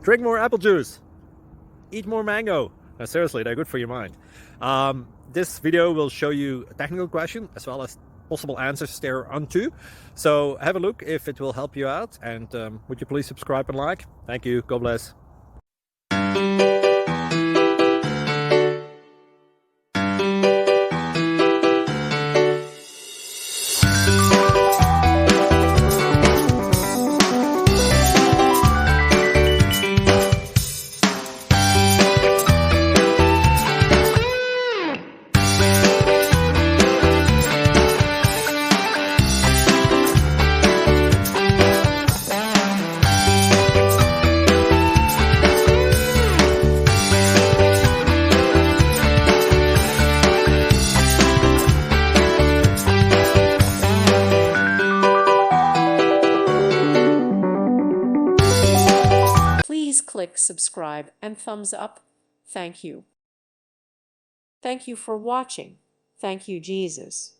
Drink more apple juice. Eat more mango. Seriously, they're good for your mind. This video will show you a technical question as well as possible answers thereunto. So have a look if it will help you out, and would you please subscribe and like? Thank you. God bless. Please click subscribe and thumbs up. Thank you. Thank you for watching. Thank you, Jesus.